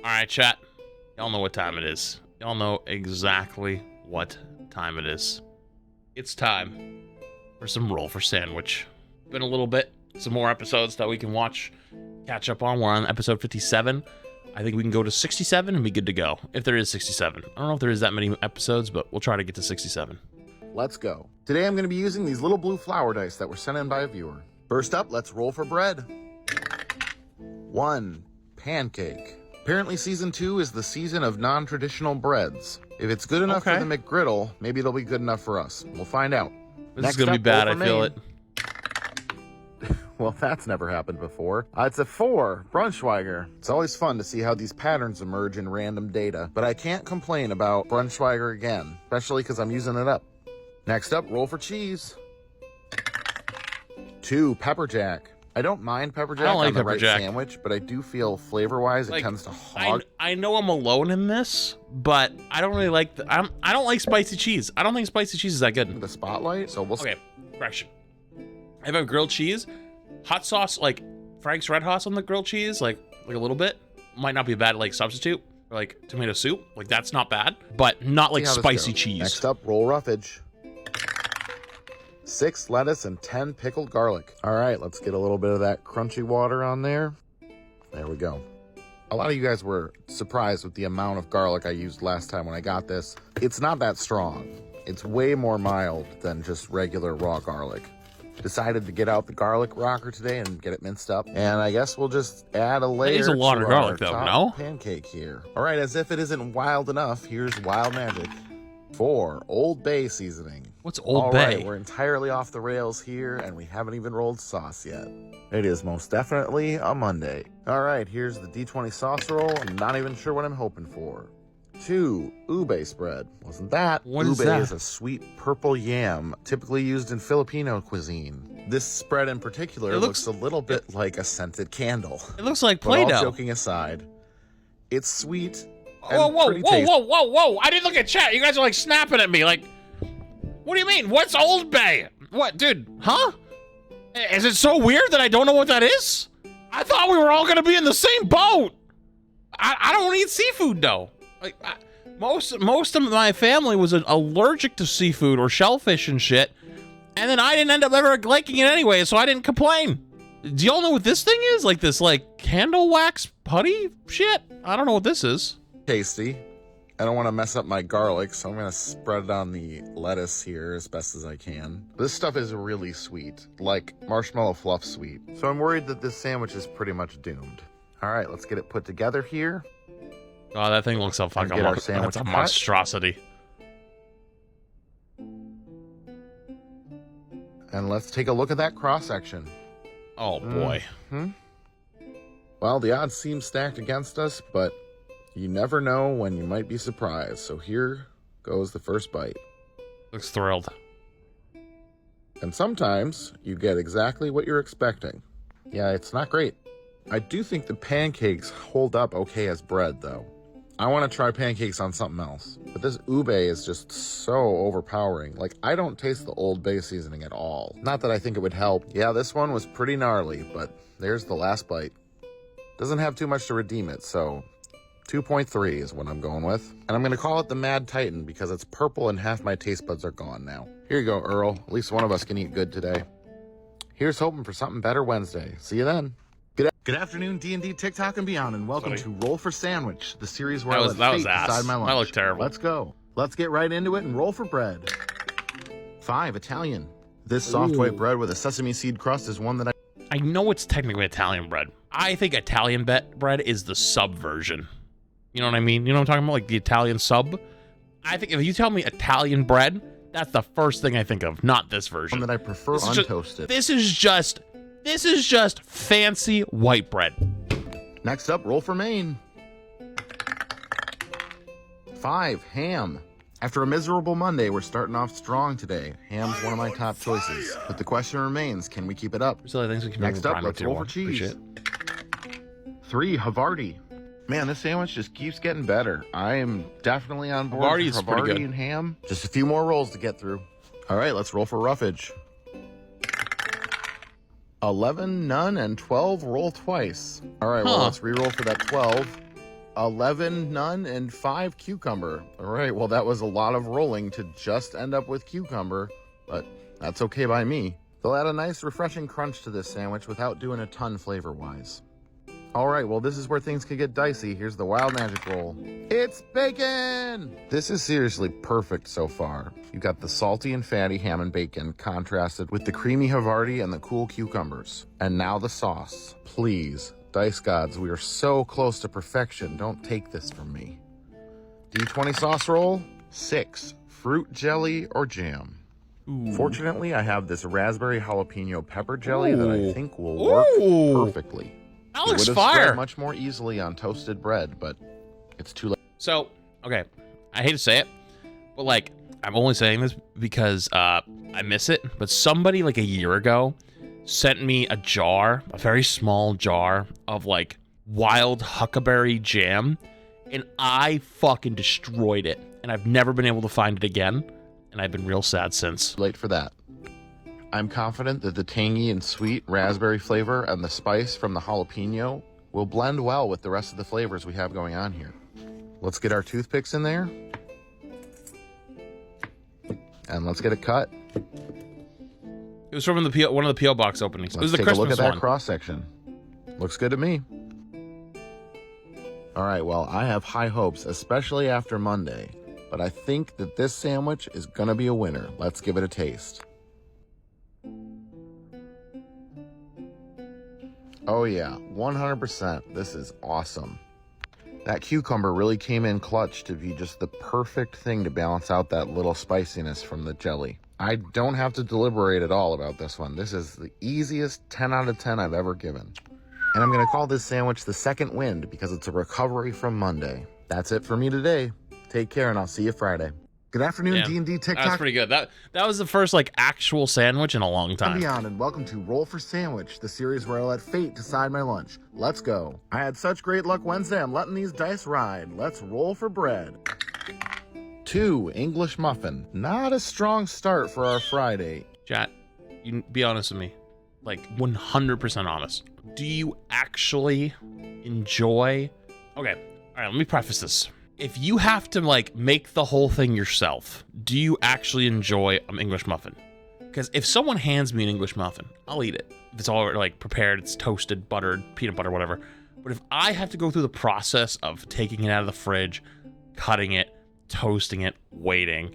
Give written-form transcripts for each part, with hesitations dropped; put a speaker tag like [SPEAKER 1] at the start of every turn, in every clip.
[SPEAKER 1] All right, chat. Y'all know what time it is. Y'all know exactly what time it is. It's time for some roll for sandwich. Been a little bit. Some more episodes that we can watch, catch up on. We're on episode 57. I think we can go to 67 and be good to go. If there is 67. I don't know if there is that many episodes, but we'll try to get to 67.
[SPEAKER 2] Let's go. Today I'm going to be using these little blue flower dice that were sent in by a viewer. First up, let's roll for bread. 1. Pancake. Apparently season 2 is the season of non-traditional breads. If it's good enough for the McGriddle, maybe it'll be good enough for us. We'll find out.
[SPEAKER 1] This is going to be bad, I feel it.
[SPEAKER 2] Well, that's never happened before. It's a 4, Braunschweiger. It's always fun to see how these patterns emerge in random data, but I can't complain about Braunschweiger again, especially because I'm using it up. Next up, roll for cheese. 2, Pepper Jack. I don't mind pepper jack on the right sandwich, but I do feel flavor-wise it tends to hog.
[SPEAKER 1] I know I'm alone in this, but I don't really like I don't like spicy cheese. I don't think spicy cheese is that good.
[SPEAKER 2] The spotlight, so we'll
[SPEAKER 1] correction. I have a grilled cheese, hot sauce, like Frank's Red Hot on the grilled cheese, like a little bit. Might not be a bad substitute for tomato soup. That's not bad, but not like spicy cheese.
[SPEAKER 2] Next up, roll roughage. 6 lettuce and 10 pickled garlic. All right, let's get a little bit of that crunchy water on there. There we go. A lot of you guys were surprised with the amount of garlic I used last time when I got this. It's not that strong. It's way more mild than just regular raw garlic. Decided to get out the garlic rocker today and get it minced up. And I guess we'll just add a layer
[SPEAKER 1] to a lot of garlic, though, no?
[SPEAKER 2] Pancake here. All right, as if it isn't wild enough, here's wild magic. 4, Old Bay seasoning.
[SPEAKER 1] What's Old
[SPEAKER 2] Bay?
[SPEAKER 1] Bay?
[SPEAKER 2] All right, we're entirely off the rails here, and we haven't even rolled sauce yet. It is most definitely a Monday. All right, here's the D20 sauce roll. I'm not even sure what I'm hoping for. 2, ube spread. Wasn't that?
[SPEAKER 1] What
[SPEAKER 2] ube
[SPEAKER 1] is that?
[SPEAKER 2] Is a sweet purple yam, typically used in Filipino cuisine. This spread in particular looks a little bit like a scented candle.
[SPEAKER 1] It looks like Play-Doh.
[SPEAKER 2] But all joking aside, it's sweet.
[SPEAKER 1] Whoa! I didn't look at chat. You guys are snapping at me. What do you mean? What's Old Bay? What, dude? Huh? Is it so weird that I don't know what that is? I thought we were all gonna be in the same boat. I don't eat seafood though. Most of my family was allergic to seafood or shellfish and shit, and then I didn't end up ever liking it anyway, so I didn't complain. Do y'all know what this thing is? This candle wax putty shit? I don't know what this is.
[SPEAKER 2] Tasty. I don't want to mess up my garlic, so I'm going to spread it on the lettuce here as best as I can. This stuff is really sweet, like marshmallow fluff sweet. So I'm worried that this sandwich is pretty much doomed. All right, let's get it put together here.
[SPEAKER 1] Oh, that thing looks so fucking that's a monstrosity.
[SPEAKER 2] And let's take a look at that cross-section.
[SPEAKER 1] Oh, boy.
[SPEAKER 2] Well, the odds seem stacked against us, but you never know when you might be surprised. So here goes the first bite.
[SPEAKER 1] Looks thrilled.
[SPEAKER 2] And sometimes you get exactly what you're expecting. Yeah, it's not great. I do think the pancakes hold up okay as bread, though. I want to try pancakes on something else. But this ube is just so overpowering. I don't taste the Old Bay seasoning at all. Not that I think it would help. Yeah, this one was pretty gnarly, but there's the last bite. Doesn't have too much to redeem it, so 2.3 is what I'm going with. And I'm going to call it the Mad Titan because it's purple and half my taste buds are gone now. Here you go, Earl. At least one of us can eat good today. Here's hoping for something better Wednesday. See you then. Good afternoon, D&D, TikTok, and beyond, and welcome to Roll for Sandwich, the series where I let fate decide my lunch.
[SPEAKER 1] That looked terrible.
[SPEAKER 2] Let's go. Let's get right into it and roll for bread. 5, Italian. This soft white bread with a sesame seed crust is one that
[SPEAKER 1] I know it's technically Italian bread. I think Italian bread is the sub version. You know what I mean? You know what I'm talking about? The Italian sub? I think if you tell me Italian bread, that's the first thing I think of, not this version.
[SPEAKER 2] One that I prefer untoasted.
[SPEAKER 1] This is just fancy white bread.
[SPEAKER 2] Next up, roll for Maine. 5, ham. After a miserable Monday, we're starting off strong today. Ham's one of my top choices. But the question remains, can we keep it up? Next up, let's roll for cheese. 3, Havarti. Man, this sandwich just keeps getting better. I am definitely on board
[SPEAKER 1] Havarti is pretty good.
[SPEAKER 2] And ham. Just a few more rolls to get through. All right, let's roll for roughage. 11, none, and 12 roll twice. All right, well, let's re-roll for that 12. 11 none and 5 cucumber. All right, well, that was a lot of rolling to just end up with cucumber, but that's okay by me. They'll add a nice refreshing crunch to this sandwich without doing a ton flavor-wise. All right, well, this is where things could get dicey. Here's the wild magic roll. It's bacon! This is seriously perfect so far. You got the salty and fatty ham and bacon contrasted with the creamy Havarti and the cool cucumbers. And now the sauce. Please, dice gods, we are so close to perfection. Don't take this from me. D20 sauce roll, 6, fruit jelly or jam.
[SPEAKER 1] Ooh.
[SPEAKER 2] Fortunately, I have this raspberry jalapeno pepper jelly that I think will work perfectly.
[SPEAKER 1] That looks
[SPEAKER 2] it would have
[SPEAKER 1] fire.
[SPEAKER 2] spread much more easily on toasted bread, but it's too late.
[SPEAKER 1] So, okay, I hate to say it, but like, I'm only saying this because I miss it. But somebody like a year ago sent me a jar, a very small jar of like wild huckleberry jam, and I fucking destroyed it. And I've never been able to find it again, and I've been real sad since.
[SPEAKER 2] Late for that. I'm confident that the tangy and sweet raspberry flavor and the spice from the jalapeno will blend well with the rest of the flavors we have going on here. Let's get our toothpicks in there. And let's get it cut.
[SPEAKER 1] It was from one of the PO box openings. It was
[SPEAKER 2] Let's
[SPEAKER 1] the
[SPEAKER 2] take a look
[SPEAKER 1] Christmas
[SPEAKER 2] at that
[SPEAKER 1] one.
[SPEAKER 2] cross section. Looks good to me. All right, well, I have high hopes, especially after Monday, but I think that this sandwich is gonna be a winner. Let's give it a taste. Oh yeah, 100%. This is awesome. That cucumber really came in clutch to be just the perfect thing to balance out that little spiciness from the jelly. I don't have to deliberate at all about this one. This is the easiest 10 out of 10 I've ever given. And I'm gonna call this sandwich the second wind because it's a recovery from Monday. That's it for me today. Take care and I'll see you Friday. Good afternoon,
[SPEAKER 1] Yeah,
[SPEAKER 2] D&D TikTok.
[SPEAKER 1] That's pretty good. That was the first like actual sandwich in a long
[SPEAKER 2] And
[SPEAKER 1] time.
[SPEAKER 2] beyond, and welcome to Roll for Sandwich, the series where I let fate decide my lunch. Let's go. I had such great luck Wednesday, I'm letting these dice ride. Let's roll for bread. 2, English muffin. Not a strong start for our Friday.
[SPEAKER 1] Chat, you be honest with me. Like 100% honest. Do you actually enjoy... Okay, all right, let me preface this. If you have to like make the whole thing yourself, do you actually enjoy an English muffin? Because if someone hands me an English muffin, I'll eat it. If it's all like prepared, it's toasted, buttered, peanut butter, whatever. But if I have to go through the process of taking it out of the fridge, cutting it, toasting it, waiting,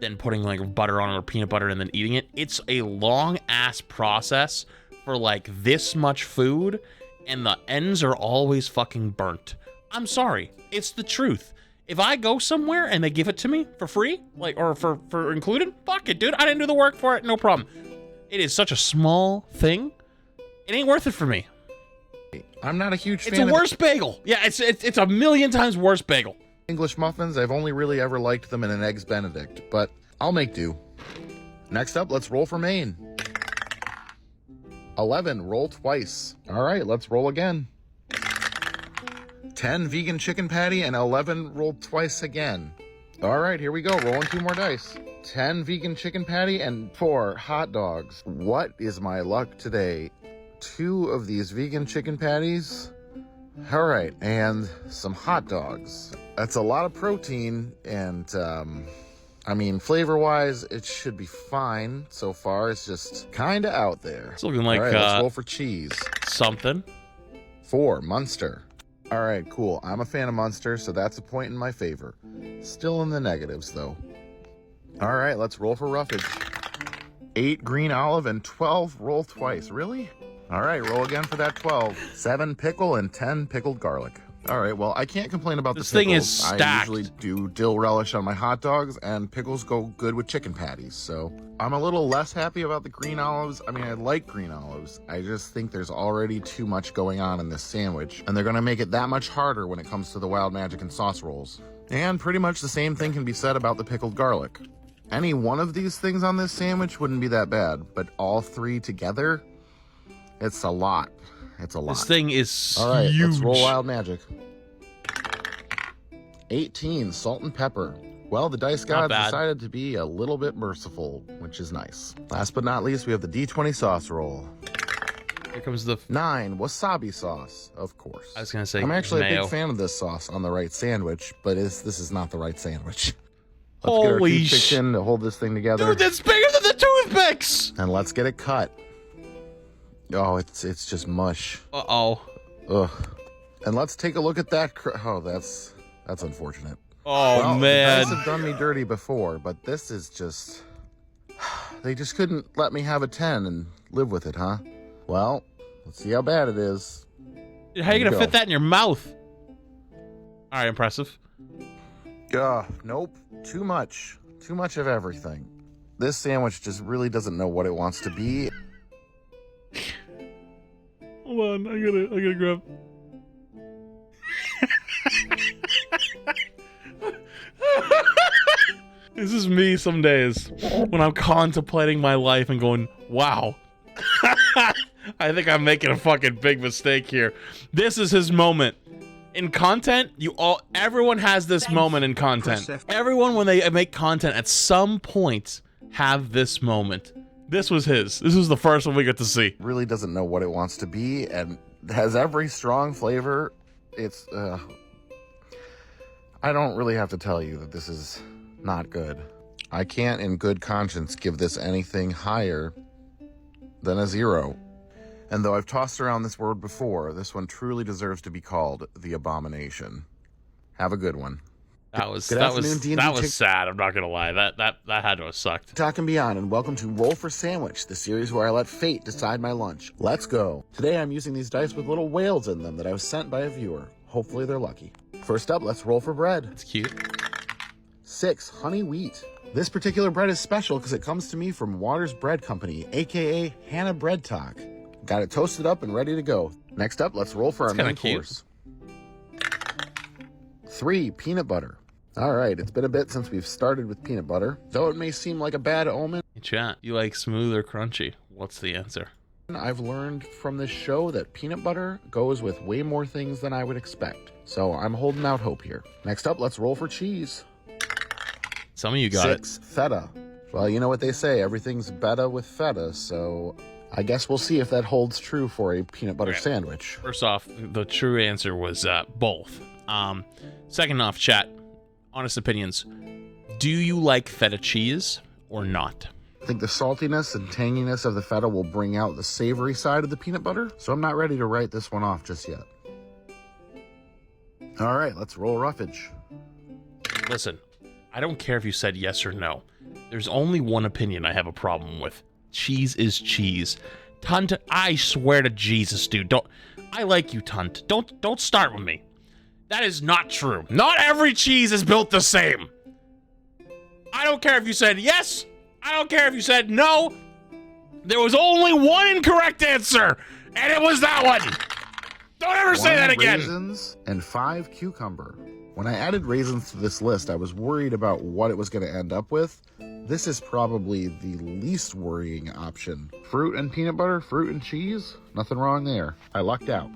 [SPEAKER 1] then putting like butter on it or peanut butter and then eating it, it's a long ass process for like this much food, and the ends are always fucking burnt. I'm sorry, it's the truth. If I go somewhere and they give it to me for free, like, or for included, fuck it, dude. I didn't do the work for it, no problem. It is such a small thing. It ain't worth it for me.
[SPEAKER 2] I'm not a huge fan
[SPEAKER 1] It's a worse bagel. Yeah, it's a million times worse bagel.
[SPEAKER 2] English muffins. I've only really ever liked them in an Eggs Benedict, but I'll make do. Next up, let's roll for Maine. 11, roll twice. All right, let's roll again. 10, vegan chicken patty, and 11, roll twice again. All right, here we go, rolling 2 more dice. 10, vegan chicken patty, and 4, hot dogs. What is my luck today? 2 of these vegan chicken patties. All right, and some hot dogs. That's a lot of protein, and I mean, flavor-wise, it should be fine so far. It's just kind of out there.
[SPEAKER 1] It's looking like
[SPEAKER 2] all right, let's roll for cheese.
[SPEAKER 1] Something.
[SPEAKER 2] 4, Munster. All right, cool. I'm a fan of Munster, so that's a point in my favor. Still in the negatives, though. All right, let's roll for roughage. 8, green olive, and 12, roll twice. Really? All right, roll again for that 12. 7, pickle, and 10, pickled garlic. All right, well, I can't complain about
[SPEAKER 1] This
[SPEAKER 2] the pickles.
[SPEAKER 1] thing is stacked.
[SPEAKER 2] I usually do dill relish on my hot dogs, and pickles go good with chicken patties, so I'm a little less happy about the green olives. I mean, I like green olives. I just think there's already too much going on in this sandwich, and they're gonna make it that much harder when it comes to the wild magic and sauce rolls. And pretty much the same thing can be said about the pickled garlic. Any one of these things on this sandwich wouldn't be that bad, but all 3 together, it's a lot. It's a lot.
[SPEAKER 1] This thing is
[SPEAKER 2] All right,
[SPEAKER 1] huge.
[SPEAKER 2] let's roll wild magic. 18, salt and pepper. Well, the dice
[SPEAKER 1] Not
[SPEAKER 2] gods
[SPEAKER 1] bad.
[SPEAKER 2] decided to be a little bit merciful, which is nice. Last but not least, we have the D20 sauce roll.
[SPEAKER 1] Here comes the
[SPEAKER 2] 9, wasabi sauce, of course.
[SPEAKER 1] I was gonna say
[SPEAKER 2] I'm actually a
[SPEAKER 1] mayo.
[SPEAKER 2] big fan of this sauce on the right sandwich, but this is not the right sandwich. Let's
[SPEAKER 1] Holy
[SPEAKER 2] get our toothpicks in to hold this thing together.
[SPEAKER 1] Dude, that's bigger than the toothpicks!
[SPEAKER 2] And let's get it cut. Oh, it's just mush.
[SPEAKER 1] Uh-oh.
[SPEAKER 2] Ugh. And let's take a look at that. Oh, that's unfortunate.
[SPEAKER 1] Oh,
[SPEAKER 2] well,
[SPEAKER 1] man.
[SPEAKER 2] The dice have done me dirty before, but this is just... They just couldn't let me have a 10 and live with it, huh? Well, let's see how bad it is.
[SPEAKER 1] Dude, how are you gonna fit that in your mouth? All right, impressive.
[SPEAKER 2] Nope. Too much. Too much of everything. This sandwich just really doesn't know what it wants to be.
[SPEAKER 1] Hold on, I gotta grab. This is me some days when I'm contemplating my life and going, wow. I think I'm making a fucking big mistake here. This is his moment. In content, everyone has this moment in content. Everyone, when they make content, at some point, have this moment. This was his. This was the first one we got to see.
[SPEAKER 2] Really doesn't know what it wants to be and has every strong flavor. It's, I don't really have to tell you that this is not good. I can't in good conscience give this anything higher than a 0. And though I've tossed around this word before, this one truly deserves to be called the abomination. Have a good one.
[SPEAKER 1] That was
[SPEAKER 2] Good afternoon, D&D
[SPEAKER 1] that was sad. I'm not gonna lie. That had to have sucked.
[SPEAKER 2] Talk and Beyond, and welcome to Roll for Sandwich, the series where I let fate decide my lunch. Let's go. Today I'm using these dice with little whales in them that I was sent by a viewer. Hopefully they're lucky. First up, let's roll for bread.
[SPEAKER 1] It's cute.
[SPEAKER 2] 6, honey wheat. This particular bread is special because it comes to me from Waters Bread Company, aka Hannah Bread Talk. Got it toasted up and ready to go. Next up, let's roll for our main course. 3, peanut butter. All right, it's been a bit since we've started with peanut butter. Though it may seem like a bad omen,
[SPEAKER 1] Hey, chat, you like smooth or crunchy? What's the answer?
[SPEAKER 2] I've learned from this show that peanut butter goes with way more things than I would expect. So I'm holding out hope here. Next up, let's roll for cheese.
[SPEAKER 1] Some of you got
[SPEAKER 2] 6, feta. Well, you know what they say, everything's better with feta, so I guess we'll see if that holds true for a peanut butter sandwich.
[SPEAKER 1] First off, the true answer was both. Second off, chat, honest opinions. Do you like feta cheese or not?
[SPEAKER 2] I think the saltiness and tanginess of the feta will bring out the savory side of the peanut butter, so I'm not ready to write this one off just yet. All right, let's roll roughage.
[SPEAKER 1] Listen, I don't care if you said yes or no. There's only one opinion I have a problem with. Cheese is cheese. Tunt, I swear to Jesus, dude. I like you, Tunt. Don't start with me. That is not true. Not every cheese is built the same. I don't care if you said yes. I don't care if you said no. There was only one incorrect answer, and it was that one. Don't ever say that again.
[SPEAKER 2] 1 raisins and 5 cucumber. When I added raisins to this list, I was worried about what it was going to end up with. This is probably the least worrying option. Fruit and peanut butter, fruit and cheese, nothing wrong there. I lucked out.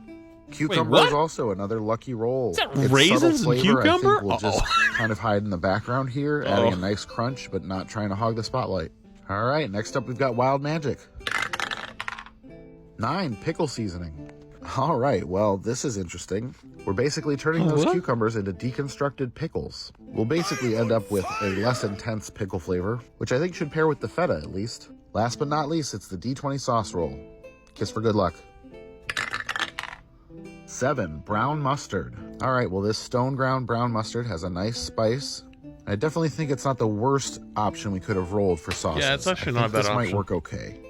[SPEAKER 2] Cucumber is also another lucky roll.
[SPEAKER 1] Is that raisins and cucumber?
[SPEAKER 2] I think we'll just kind of hide in the background here, adding a nice crunch, but not trying to hog the spotlight. All right, next up we've got Wild Magic. 9, pickle seasoning. All right, well, this is interesting. We're basically turning those cucumbers into deconstructed pickles. We'll basically end up with a less intense pickle flavor, which I think should pair with the feta at least. Last but not least, it's the D20 sauce roll. Kiss for good luck. 7, brown mustard. All right, well, this stone ground brown mustard has a nice spice. I definitely think it's not the worst option we could have rolled for sauces.
[SPEAKER 1] Yeah, it's actually not a bad
[SPEAKER 2] option. This might work okay.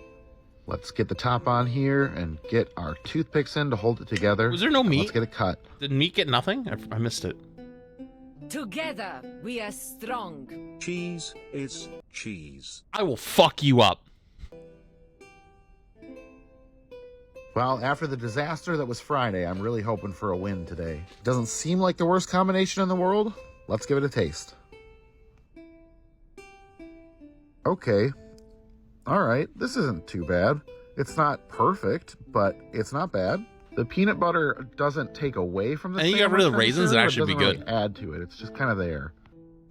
[SPEAKER 2] Let's get the top on here and get our toothpicks in to hold it together.
[SPEAKER 1] Was there no meat?
[SPEAKER 2] Let's get it cut.
[SPEAKER 1] Did meat get nothing? I missed it.
[SPEAKER 3] Together, we are strong.
[SPEAKER 4] Cheese is cheese.
[SPEAKER 1] I will fuck you up.
[SPEAKER 2] Well, after the disaster that was Friday, I'm really hoping for a win today. Doesn't seem like the worst combination in the world. Let's give it a taste. Okay. All right, this isn't too bad. It's not perfect, but it's not bad. The peanut butter doesn't take away from the
[SPEAKER 1] And you got rid of the raisins, it'd actually be good.
[SPEAKER 2] Really add to it. It's just kind of there.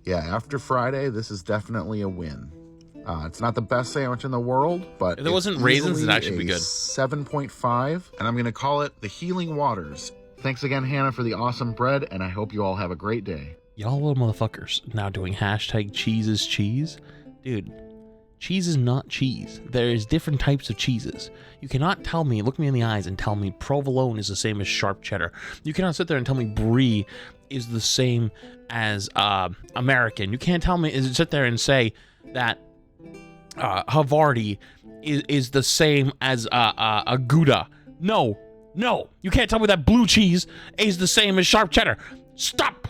[SPEAKER 2] Yeah, after Friday, this is definitely a win. It's not the best sandwich in the world, but
[SPEAKER 1] If there wasn't raisins, it'd actually be good.
[SPEAKER 2] 7.5, and I'm going to call it the Healing Waters. Thanks again, Hannah, for the awesome bread, and I hope you all have a great day.
[SPEAKER 1] Y'all little motherfuckers now doing hashtag cheese is cheese. Dude, cheese is not cheese. There is different types of cheeses. You cannot tell me, look me in the eyes and tell me provolone is the same as sharp cheddar. You cannot sit there and tell me brie is the same as American. You can't tell me, sit there and say that Havarti is the same as a Gouda. No, you can't tell me that blue cheese is the same as sharp cheddar. Stop!